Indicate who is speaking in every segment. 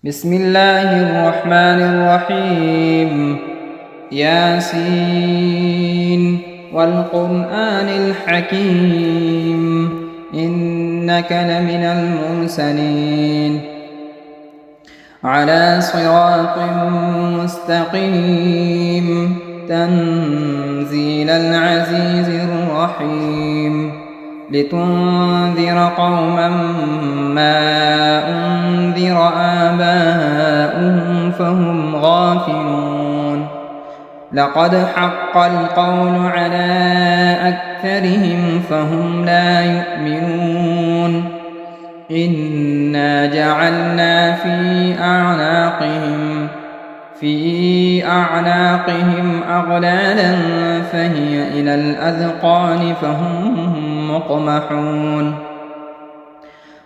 Speaker 1: بسم الله الرحمن الرحيم. ياسين والقرآن الحكيم إنك لمن المرسلين على صراط مستقيم تنزيل العزيز الرحيم لتنذر قوما ما أنذر آباؤهم فهم غافلون لقد حق القول على أكثرهم فهم لا يؤمنون إنا جعلنا في أعناقهم أغلالا فهي إلى الأذقان فهم مقمحون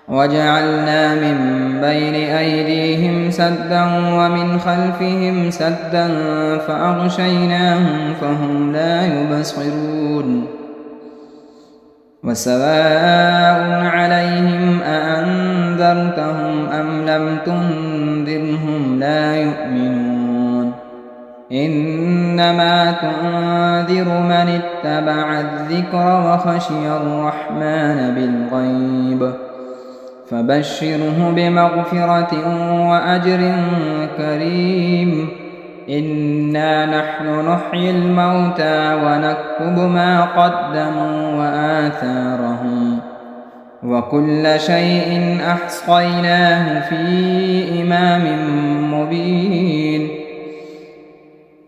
Speaker 1: وجعلنا من بين أيديهم سدا ومن خلفهم سدا فأغشيناهم فهم لا يبصرون وسواء عليهم أأنذرتهم أم لم تنذرهم لا يؤمنون إنما تنذر من اتبع الذكر وخشي الرحمن بالغيب فبشره بمغفرة وأجر كريم إنا نحن نحيي الموتى ونكتب ما قدموا وآثارهم وكل شيء أحصيناه في إمام مبين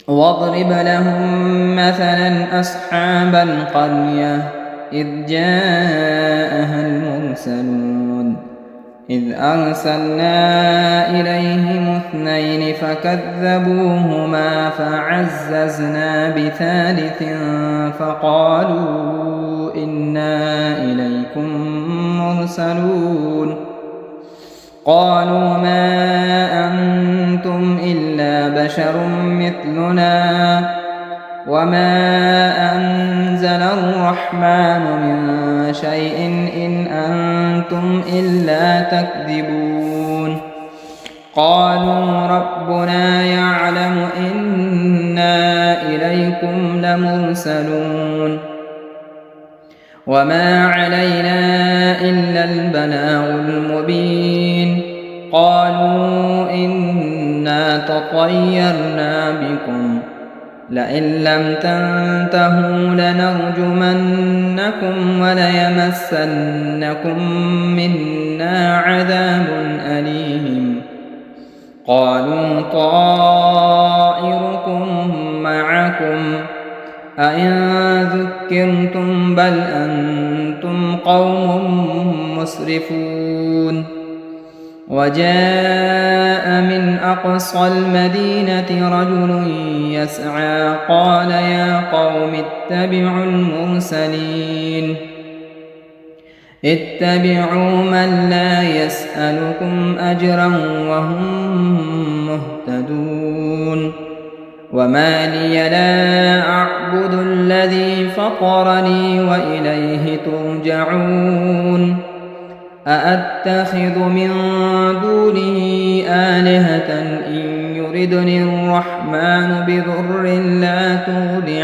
Speaker 1: واضرب لهم مثلا أصحاب القرية إذ جاءها المرسلون إذ أرسلنا إليهم 2 فكذبوهما فعززنا بثالث فقالوا إنا إليكم مرسلون قالوا ما أنتم إلا بشر مثلنا وما أنزل الرحمن من شيء إن أنتم إلا تكذبون قالوا ربنا يعلم إنا إليكم لمرسلون وما علينا إلا البلاغ المبين قالوا إنا تطيرنا بكم لئن لم تنتهوا لنرجمنكم وليمسنكم منا عذاب أليم قالوا طائركم معكم أئن ذكرتم بل أنتم قوم مسرفون وجاء من أقصى المدينة رجل يسعى قال يا قوم اتبعوا المرسلين اتبعوا من لا يسألكم أجرا وهم مهتدون وما لي لا أعبد الذي فطرني وإليه ترجعون أأتخذ من دونه آلهة إن يردني الرحمن بضر لا تغن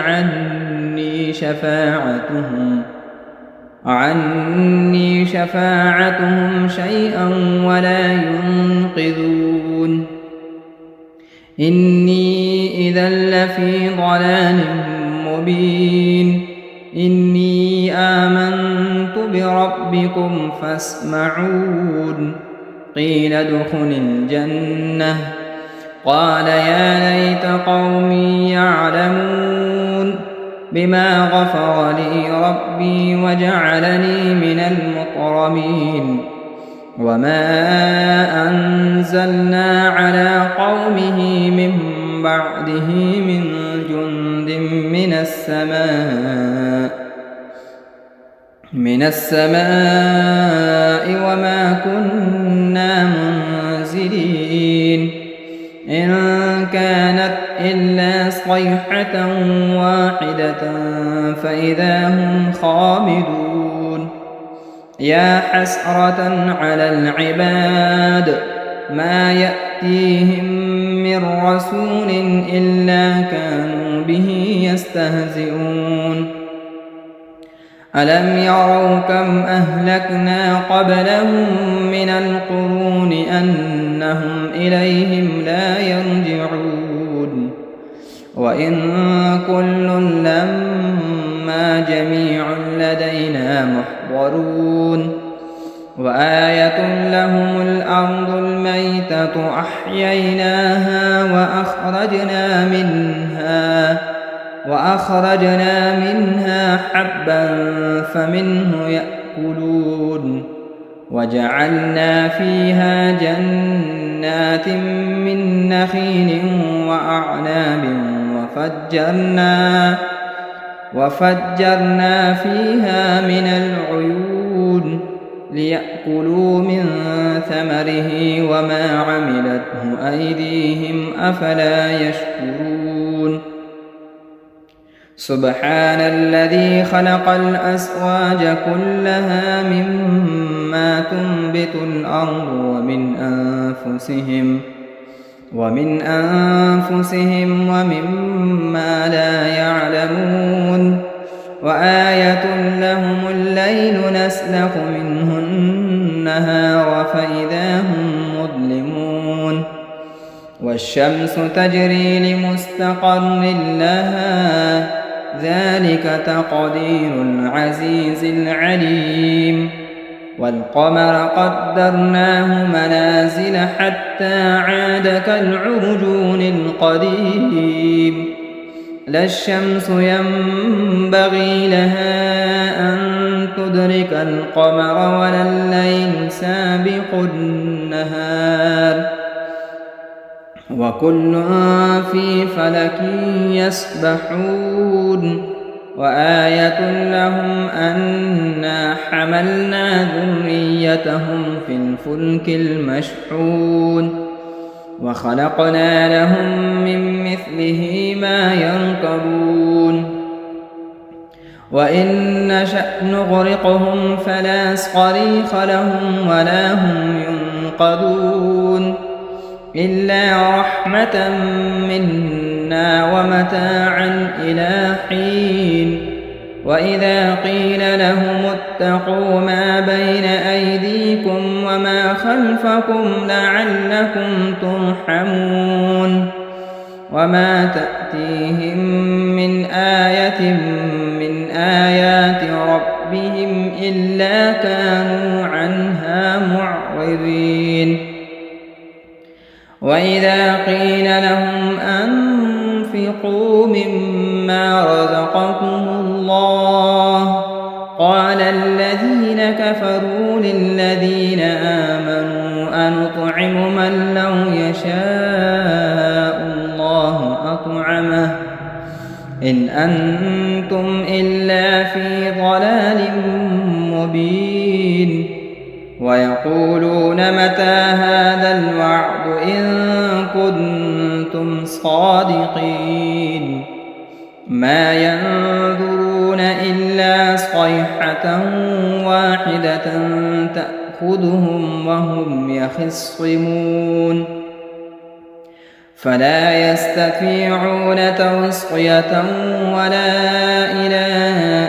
Speaker 1: عني شفاعتهم شيئا ولا ينقذون إني إذا لفي ضلال مبين إني آمنت بربكم فاسمعون قيل ادخل الجنة قال يا ليت قومي يعلمون بما غفر لي ربي وجعلني من المكرمين وما أنزلنا على قومه من بعده من جند من السماء وما كنا منزلين إن كانت إلا صيحة واحدة فإذا هم خامدون يا حسرة على العباد ما يأتون يأتيهم من رسول إلا كانوا به يستهزئون ألم يروا كم أهلكنا قبلهم من القرون أنهم إليهم لا يرجعون وإن كل لما جميع لدينا محضرون وآية لهم الأرض الميتة أحييناها وأخرجنا منها حبا فمنه يأكلون وجعلنا فيها جنات من نخيل وأعناب وفجرنا فيها من العيون ليأكلوا من ثمره وما عملته أيديهم أفلا يشكرون سبحان الذي خلق الأزواج كلها مما تنبت الأرض ومن أنفسهم ومما لا يعلمون وآية لهم الليل نسلخ منه النهار فإذا هم مظلمون والشمس تجري لمستقر لها ذلك تقدير العزيز العليم والقمر قدرناه منازل حتى عاد كالعرجون القديم لا الشمس ينبغي لها أن تدرك القمر ولا الليل سابق النهار وكل في فلك يسبحون وآية لهم أنا حملنا ذريتهم في الفلك المشحون وخلقنا لهم من مثله ما يركبون وإن نشأ نغرقهم فلا صريخ لهم ولا هم ينقذون إلا رحمة منا ومتاعا إلى حين وإذا قيل لهم اتقوا ما بين أيديكم وما خلفكم لعلكم ترحمون وما تأتيهم من آية من آيات ربهم إلا كانوا عنها معرضين وإذا قيل لهم أنفقوا مما رزقكم الله قال الذين كفروا للذين آمنوا أنطعم من لو يشاء الله أطعمه إن أنتم إلا في ضلال مبين ويقولون متى هذا الوعد إن كنتم صادقين ما ينظرون إلا صيحة واحدة تأخذهم وهم يخصمون فلا يستطيعون توصية ولا إلى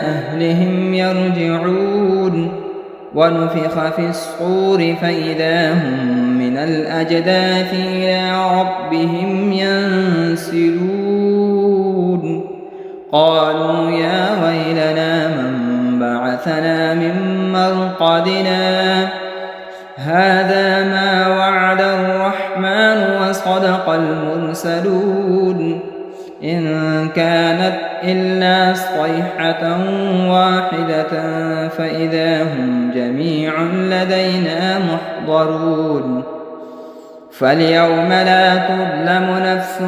Speaker 1: أهلهم يرجعون ونفخ في الصور فإذا هم من الأجداث إلى ربهم ينسلون قالوا يا ويلنا من بعثنا من مرقدنا هذا ما وعد الرحمن وصدق المرسلون إن كانت إلا صيحة واحدة فإذا هم جميع لدينا محضرون فاليوم لا تظلم نفس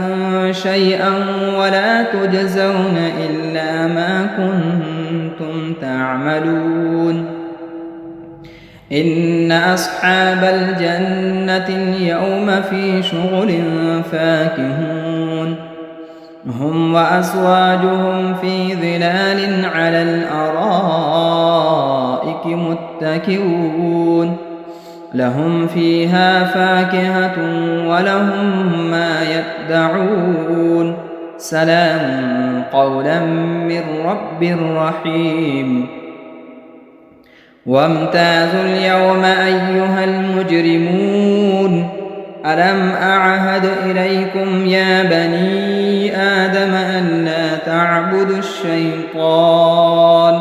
Speaker 1: شيئا ولا تجزون إلا ما كنتم تعملون إن أصحاب الجنة اليوم في شغل فاكهون هم وأزواجهم في ظلال على الأرائك متكئون لهم فيها فاكهة ولهم ما يدعون سلام قولا من رب رحيم وامتازوا اليوم أيها المجرمون ألم أعهد إليكم يا بني آدم ألا تعبدوا الشيطان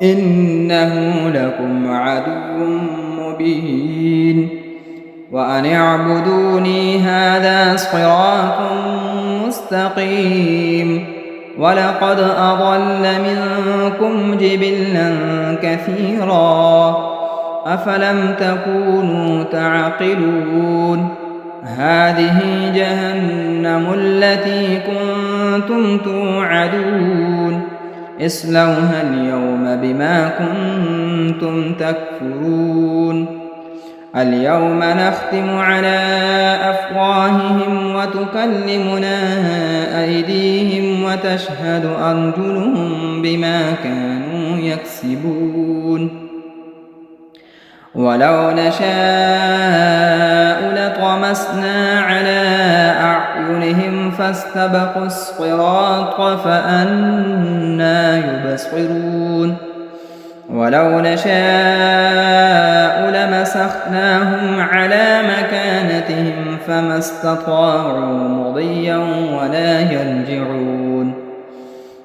Speaker 1: إنه لكم عدو مبين وأن اعبدوني هذا صراط مستقيم ولقد أضل منكم جبلا كثيرا أفلم تكونوا تعقلون هذه جهنم التي كنتم توعدون اصلوها اليوم بما كنتم تكفرون اليوم نختم على أفواههم وتكلمنا أيديهم وتشهد أرجلهم بما كانوا يكسبون ولو نشاء لطمسنا على أعينهم فاستبقوا الصراط فأنى يبصرون ولو نشاء لمسخناهم على مكانتهم فما استطاعوا مضيا ولا يرجعون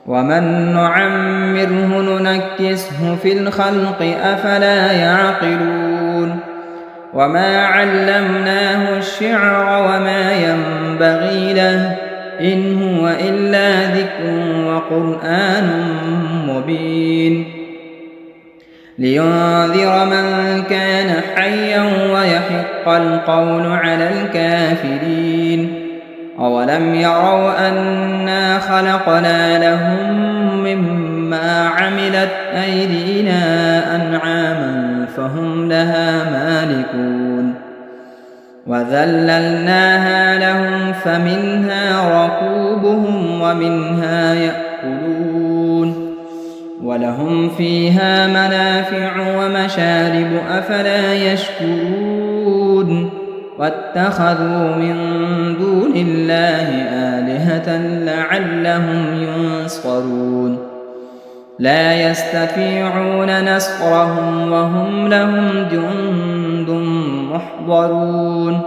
Speaker 1: ومن نعمره ننكسه في الخلق أفلا يعقلون وما علمناه الشعر وما ينبغي له إن هو إلا ذكر وقرآن مبين لينذر من كان حيا ويحق القول على الكافرين أولم يروا أنا خلقنا لهم مما عملت أيدينا أنعاما فهم لها مالكون وذللناها لهم فمنها ركوبهم ومنها يأكلون ولهم فيها منافع ومشارب أفلا يشكرون واتخذوا من دون الله آلهة لعلهم ينصرون لا يستطيعون نصرهم وهم لهم جند محضرون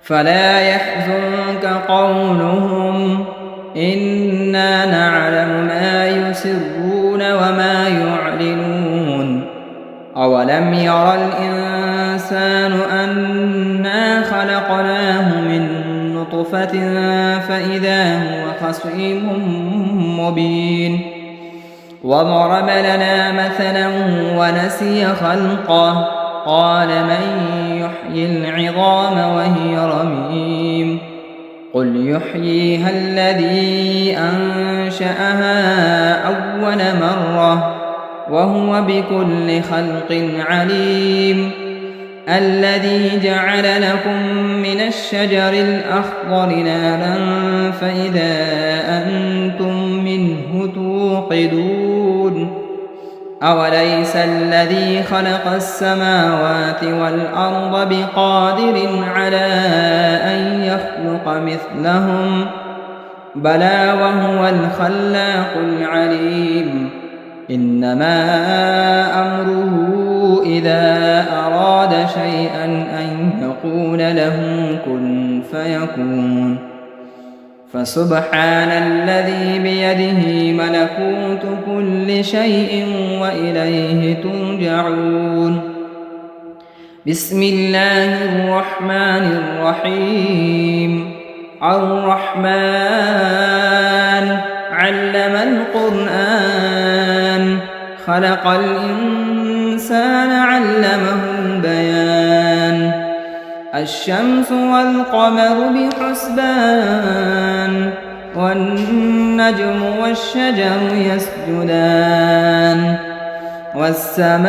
Speaker 1: فلا يحزنك قولهم إنا نعلم ما يسرون وما يعلنون أولم ير الإنسان أنا خلقناه من نطفة فإذا هو خصيم مبين وضرب لنا مثلا ونسي خلقه قال من يحيي العظام وهي رميم قل يحييها الذي أنشأها أول مرة وهو بكل خلق عليم الذي جعل لكم من الشجر الأخضر نارا فإذا أنتم منه توقدون أوليس الذي خلق السماوات والأرض بقادر على أن يخلق مثلهم بلى وهو الخلاق العليم إنما أمره إذا أراد شيئا أن يقول له كن فيكون فسبحان الذي بيده ملكوت كل شيء وإليه ترجعون بسم الله الرحمن الرحيم الرحمن علم القرآن خلق الإنسان علمه البيان الشمس والقمر بحسبان والنجم والشجر يسجدان والسماء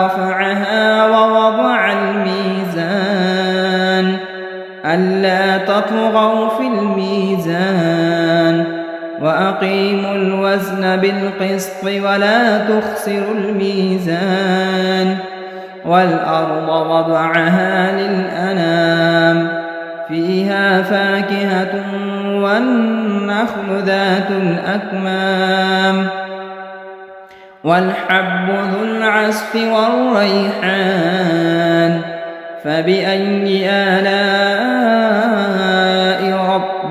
Speaker 1: رفعها ووضع الميزان ألا تطغوا في الميزان وأقيموا الوزن بالقسط ولا تخسروا الميزان والأرض وضعها للأنام فيها فاكهة والنخل ذات الأكمام والحب ذو العصف والريحان فبأي آلاء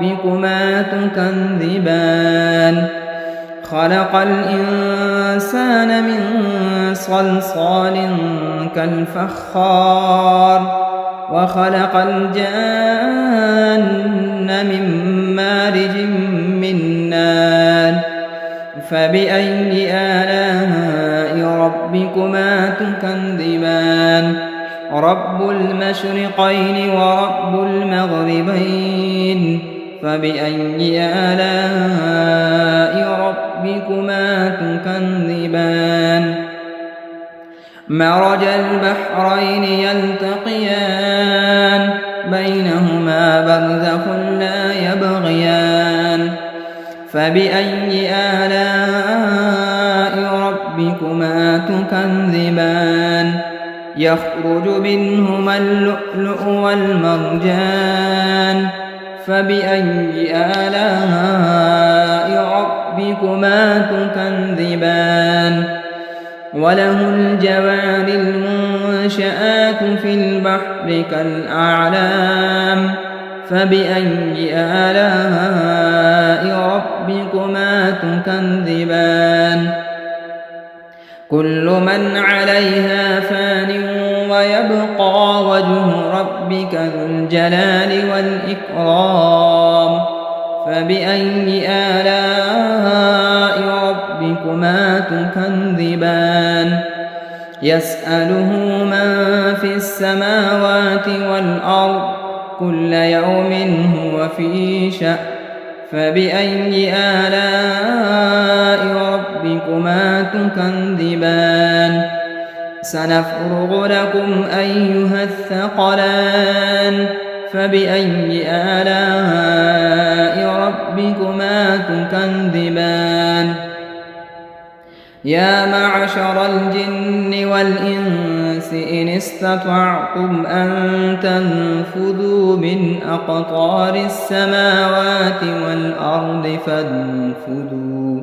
Speaker 1: ربكما تكذبان خلق الإنسان من صلصال كالفخار وخلق الجان من مارج من نار فبأي آلاء ربكما تكذبان رب المشرقين ورب المغربين فبأي آلاء ربكما تكذبان مرج البحرين يلتقيان بينهما برزخ لا يبغيان فبأي آلاء ربكما تكذبان يخرج منهما اللؤلؤ والمرجان فبأي آلاء ربكما تكذبان وله الجوار المنشآت في البحر كالأعلام فبأي آلاء ربكما تكذبان كل من عليها فان ويبقى وجه ربك ذو الجلال والإكرام فبأي آلاء ربكما تكذبان يسأله من في السماوات والأرض كل يوم هو في شأن فبأي آلاء ربكما تكذبان سنفرغ لكم أيها الثقلان فبأي آلاء ربكما تكذبان يا معشر الجن والإنس إن استطعتم أن تنفذوا من أقطار السماوات والأرض فانفذوا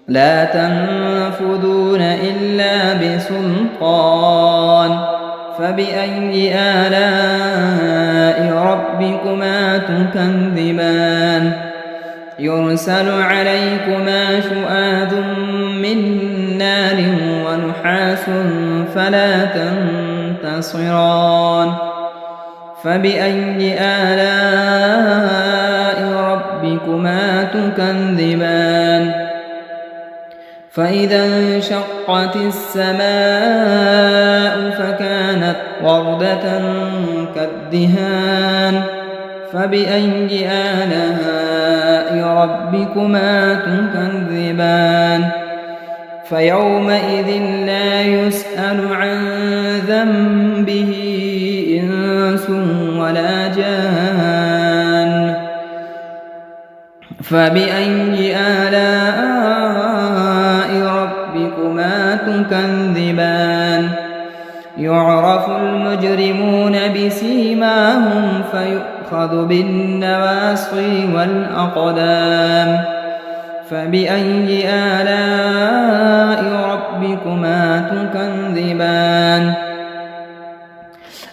Speaker 1: لا تنفذون إلا بسلطان فبأي آلاء ربكما تكذبان يرسل عليكما شؤاد من نار ونحاس فلا تنتصران فبأي آلاء ربكما تكذبان فإذا انشقت السماء فكانت وردة كالدهان فبأي آلاء ربكما تكذبان فيومئذ لا يسأل عن ذنبه إنس ولا جان فبأي آلاء ربكما تكذبان يعرف المجرمون بسيماهم فيؤخذ بالنواصي والأقدام فبأي آلاء ربكما تكذبان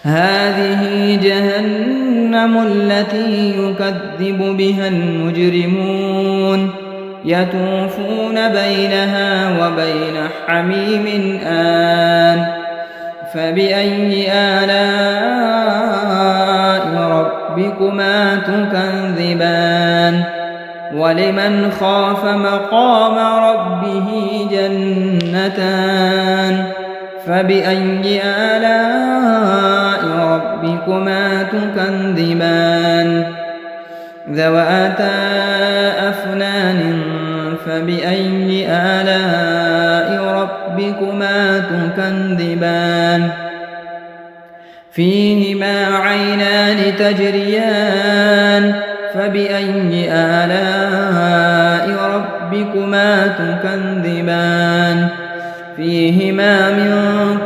Speaker 1: هذه جهنم التي يكذب بها المجرمون يطوفون بينها وبين حميم آن فبأي آلاء ربكما تكذبان ولمن خاف مقام ربه جنتان فبأي آلاء ربكما تكذبان ذواتا أفنان فبأي آلاء ربكما تكذبان فيهما عينان تجريان فبأي آلاء ربكما تكذبان فيهما من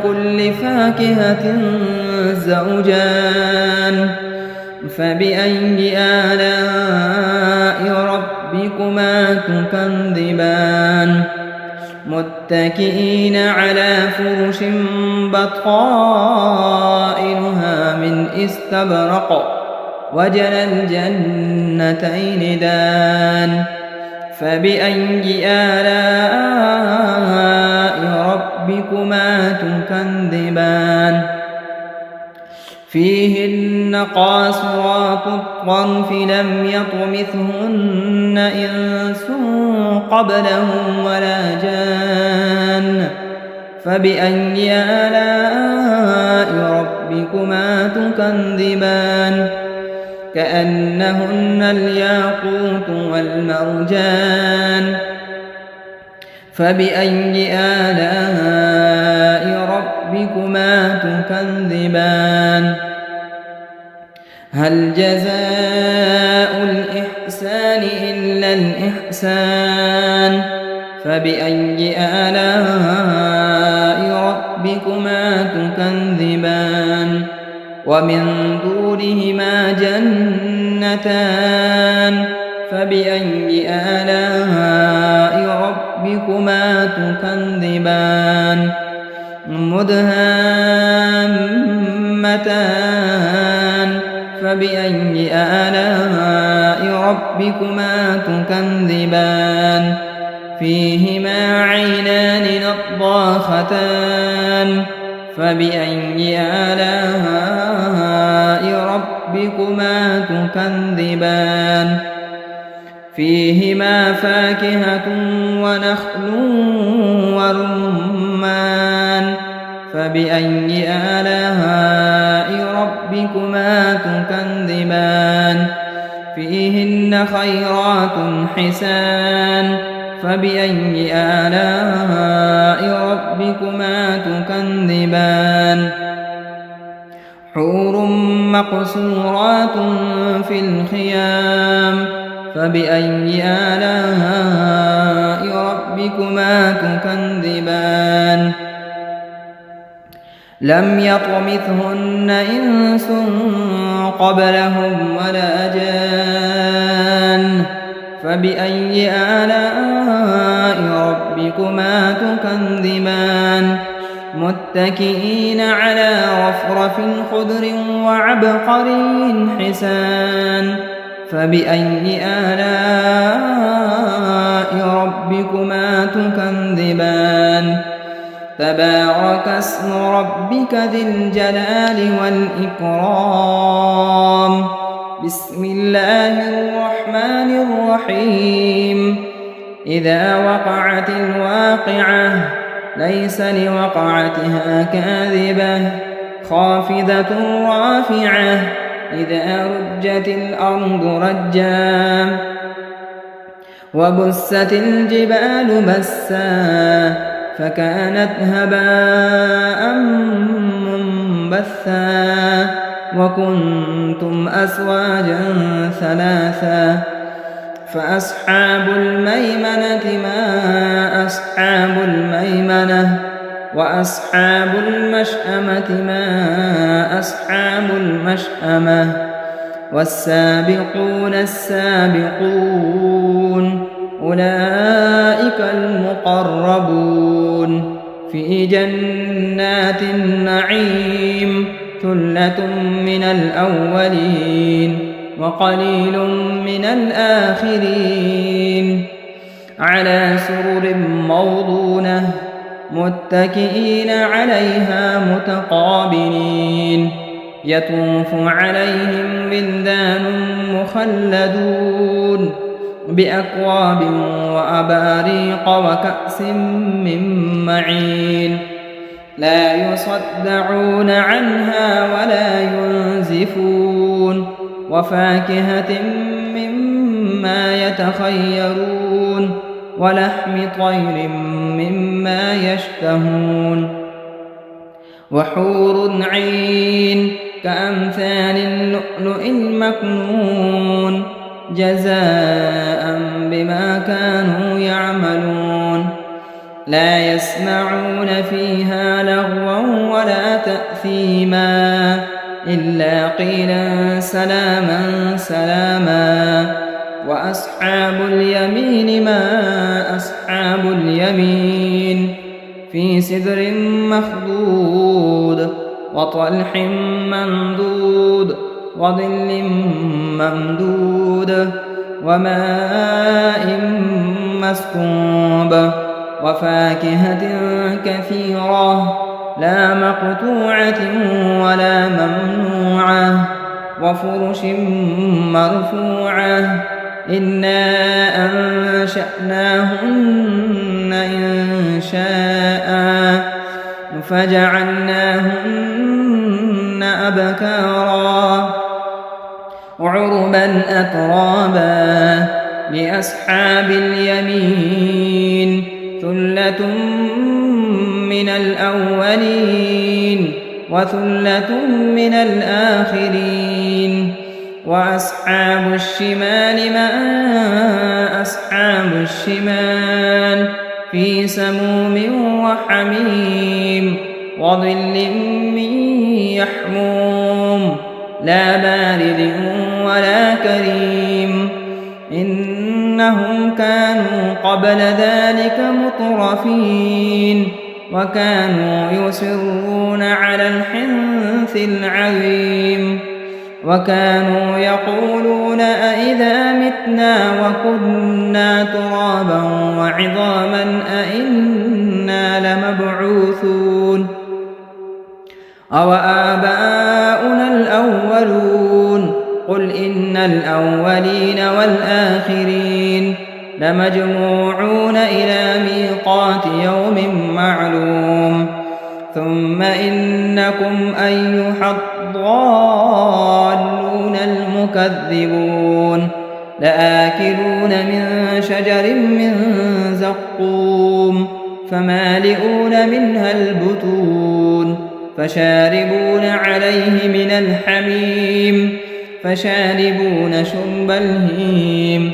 Speaker 1: كل فاكهة زوجان فبأي آلاء ربكما تكذبان متكئين على فرش بطائنها من استبرق وجنى الجنتين دان فبأي آلاء ربكما تكذبان فيهن قاصرات الطرف لم يطمثهن إنس قبلهم ولا جان فبأي آلاء ربكما تكذبان كأنهن الياقوت والمرجان فبأي آلاء ربكما تكذبان هل جزاء الإحسان إلا الإحسان فبأي آلاء ربكما تكذبان ومن دونهما جنتان فبأي آلاء ربكما تكذبان مدهامتان فبأي آلاء ربكما تكذبان فيهما عينان نضاختان فبأي آلاء ربكما تكذبان فيهما فاكهة ونخل ورمان فبأي آلاء ربكما تكذبان فيهن خيرات حسان فبأي آلاء ربكما تكذبان حور مقصورات في الخيام فبأي آلاء ربكما تكذبان لم يطمثهن إنس قبلهم ولا جان فبأي آلاء ربكما تكذبان متكئين على رفرف خضر وعبقري حسان فبأي آلاء ربكما تكذبان تبارك اسم ربك ذي الجلال والإكرام بسم الله الرحمن الرحيم إذا وقعت الواقعة ليس لوقعتها كاذبة خافضة رافعة إذا رجت الأرض رجا وبست الجبال بسا فكانت هباء منبثا وكنتم أزواجا ثلاثا فأصحاب الميمنة ما أصحاب الميمنة وأصحاب المشأمة ما أصحاب المشأمة والسابقون السابقون أولئك المقربون في جنات النعيم ثلة من الأولين وقليل من الآخرين على سرر موضونة متكئين عليها متقابلين يطوف عليهم ولدان مخلدون بأكواب وأباريق وكأس من معين لا يصدعون عنها ولا ينزفون وفاكهة مما يتخيرون ولحم طير مما يشتهون وحور عين كأمثال اللؤلؤ المكنون جزاء بما كانوا يعملون لا يسمعون فيها لغوا ولا تأثيما إلا قيلا سلاما سلاما وأصحاب اليمين ما أصحاب اليمين في سدر مخضود وطلح ممدود وظل ممدود وماء مسكوب وفاكهة كثيرة لا مقطوعة ولا ممنوعة وفرش مرفوعة إنا أنشأناهن إنشاء فجعلناهن أبكارا عربا أترابا لأصحاب اليمين ثلة من الأولين وثلة من الآخرين وأصحاب الشمال ما أصحاب الشمال في سموم وحميم وظل من يحموم لا بارد ولا كريم إنهم كانوا قبل ذلك مترفين وكانوا يصرون على الحنث العظيم وكانوا يقولون أئذا متنا وكنا ترابا وعظاما أئنا لمبعوثون أو آباؤنا الأولون قل إن الأولين والآخرين لمجموعون إلى ميقات يوم معلوم ثم إنكم أيها الضالون المكذبون لآكلون من شجر من زقوم فمالئون منها البطون فشاربون عليه من الحميم فشاربون شرب الهيم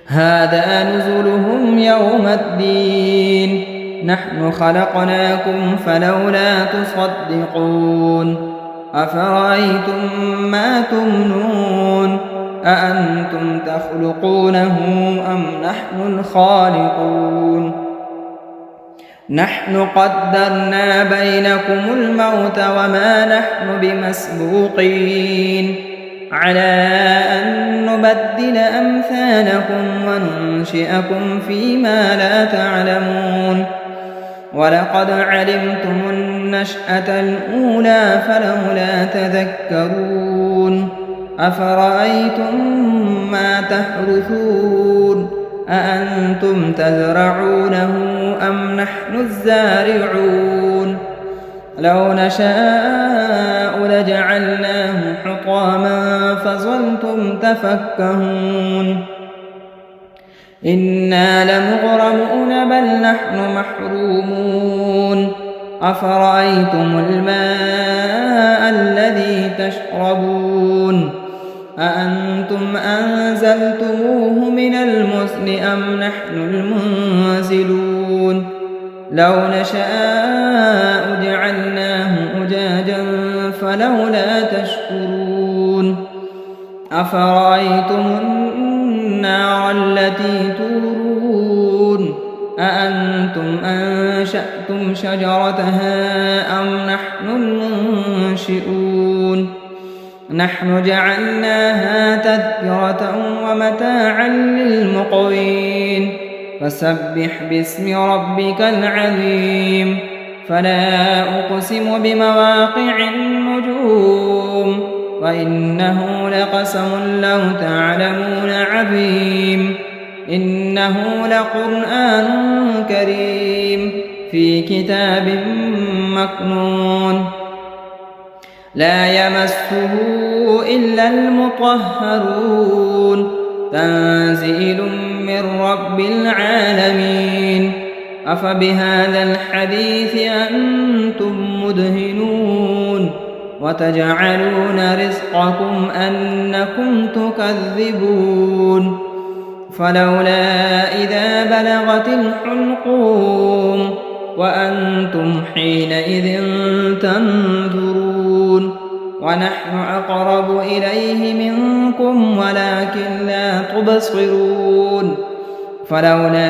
Speaker 1: هذا نزلهم يوم الدين نحن خلقناكم فلولا تصدقون أفرأيتم ما تمنون أأنتم تخلقونه أم نحن الخالقون نحن قدرنا بينكم الموت وما نحن بمسبوقين على أن نبدل أمثالكم وننشئكم فيما لا تعلمون ولقد علمتم النشأة الأولى فلولا تذكرون أفرأيتم ما تحرثون أأنتم تزرعونه أم نحن الزارعون لو نشاء لجعلناه حطاما فظلتم تفكهون إنا لمغرمون بل نحن محرومون أفرأيتم الماء الذي تشربون أأنتم أنزلتموه من المزن أم نحن المنزلون لو نشاء جعلناه أجاجا فلولا تشكرون أفرأيتم النار التي تورون أأنتم أنشأتم شجرتها أم نحن المنشئون نحن جعلناها تذكرة ومتاعا للمقوين فسبح باسم ربك العظيم فلا أقسم بمواقع النجوم وإنه لقسم لو تعلمون عظيم إنه لقرآن كريم في كتاب مكنون لا يمسه إلا المطهرون تنزيل من رب العالمين أفبهذا الحديث أنتم مدهنون وتجعلون رزقكم أنكم تكذبون فلولا إذا بلغت الحلقوم وأنتم حينئذ تنظرون ونحن أقرب إليه منكم ولكن لا تبصرون فلولا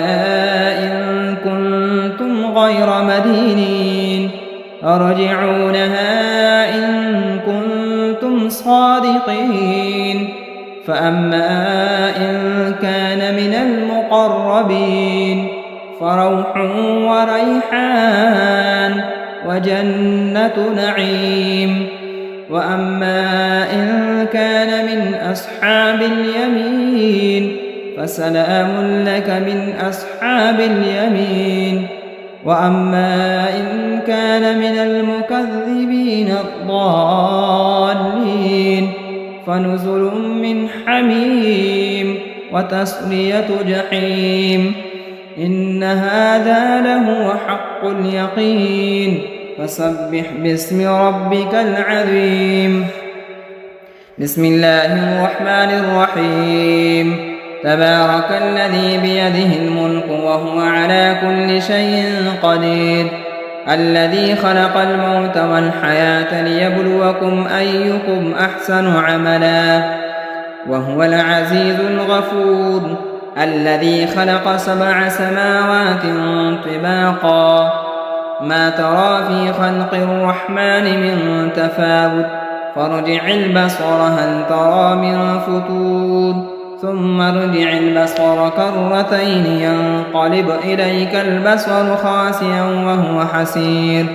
Speaker 1: إن كنتم غير مدينين أرجعونها إن كنتم صادقين فأما إن كان من المقربين فروح وريحان وجنة نعيم وأما إن كان من أصحاب اليمين فسلام لك من أصحاب اليمين وأما إن كان من المكذبين الضالين فنزل من حميم وتصلية جحيم إن هذا لهو حق اليقين فسبح باسم ربك العظيم بسم الله الرحمن الرحيم تبارك الذي بيده الملك وهو على كل شيء قدير الذي خلق الموت والحياة ليبلوكم أيكم أحسن عملا وهو العزيز الغفور الذي خلق 7 سماوات طباقا ما ترى في خلق الرحمن من تفاوت فارجع البصر هل ترى من فتور ثم ارجع البصر كرتين ينقلب إليك البصر خاسئا وهو حسير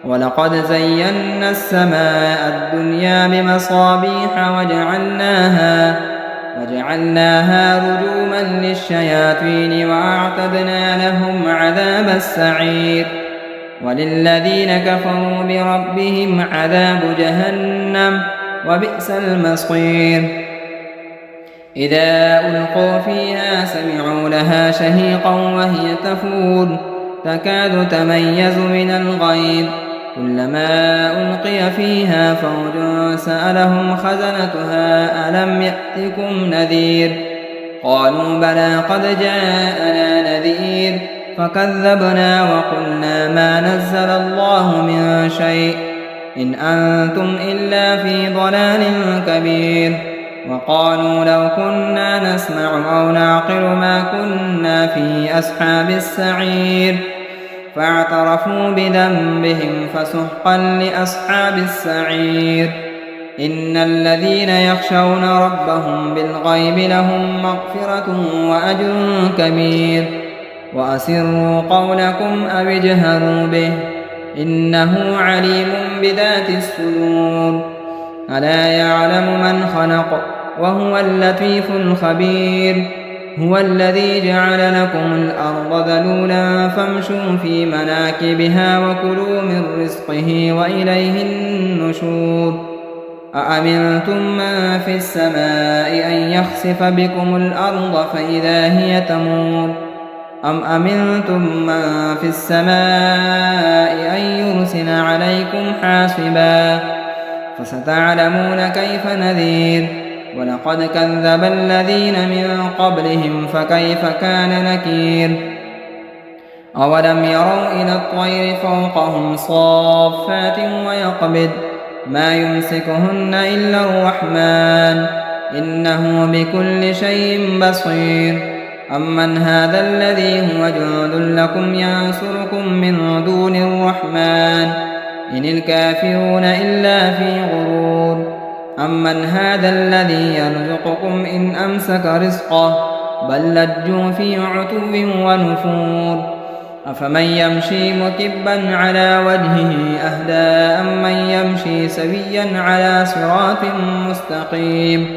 Speaker 1: ولقد زينا السماء الدنيا بمصابيح وجعلناها رجوما للشياطين وأعتدنا لهم عذاب السعير وللذين كفروا بربهم عذاب جهنم وبئس المصير إذا ألقوا فيها سمعوا لها شهيقا وهي تفور تكاد تميز من الغيظ كلما ألقي فيها فوج سألهم خزنتها ألم يأتكم نذير قالوا بلى قد جاءنا نذير فكذبنا وقلنا ما نزل الله من شيء إن أنتم إلا في ضلال كبير وقالوا لو كنا نسمع أو نعقل ما كنا في أصحاب السعير فاعترفوا بذنبهم فسحقا لأصحاب السعير إن الذين يخشون ربهم بالغيب لهم مغفرة وأجر كبير وأسروا قولكم أو اجهروا به إنه عليم بذات الصدور ألا يعلم من خلق وهو اللطيف الخبير هو الذي جعل لكم الأرض ذلولا فامشوا في مناكبها وكلوا من رزقه وإليه النشور أأمنتم من في السماء أن يخسف بكم الأرض فإذا هي تمور أم أمنتم من في السماء أن يرسل عليكم حاصبا فستعلمون كيف نذير ولقد كذب الذين من قبلهم فكيف كان نكير أولم يروا إلى الطير فوقهم صافات ويقبض ما يمسكهن إلا الرحمن إنه بكل شيء بصير أمن هذا الذي هو جند لكم ينصركم من دون الرحمن إن الكافرون إلا في غرور أمن هذا الذي يرزقكم إن أمسك رزقه بل لجوا في عتو ونفور أفمن يمشي مكبا على وجهه أهدى أمن يمشي سويا على صراط مستقيم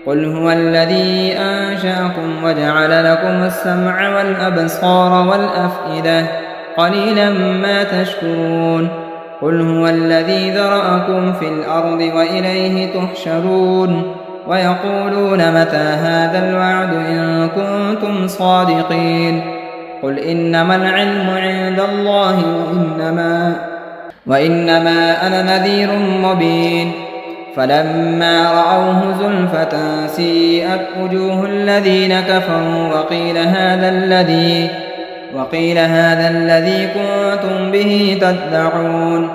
Speaker 1: قل هو الذي أنشأكم وجعل لكم السمع والأبصار والأفئدة قليلا ما تشكرون قل هو الذي ذرأكم في الأرض وإليه تحشرون ويقولون متى هذا الوعد إن كنتم صادقين قل إنما العلم عند الله وإنما أنا نذير مبين فلما رأوه زلفة سيئت وجوه الذين كفروا وقيل هذا الذي كنتم به تدعون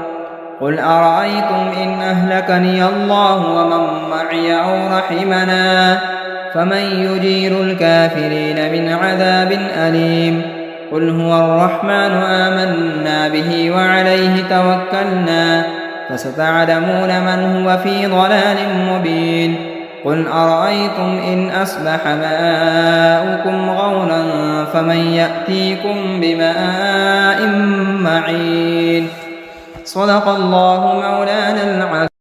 Speaker 1: قل أرأيتم إن أهلكني الله ومن معي أو رحمنا فمن يجير الكافرين من عذاب أليم قل هو الرحمن آمنا به وعليه توكلنا فستعلمون من هو في ضلال مبين قل أرأيتم إن أصبح ماؤكم غورا فمن يأتيكم بماء معين صدق الله مولانا العظيم.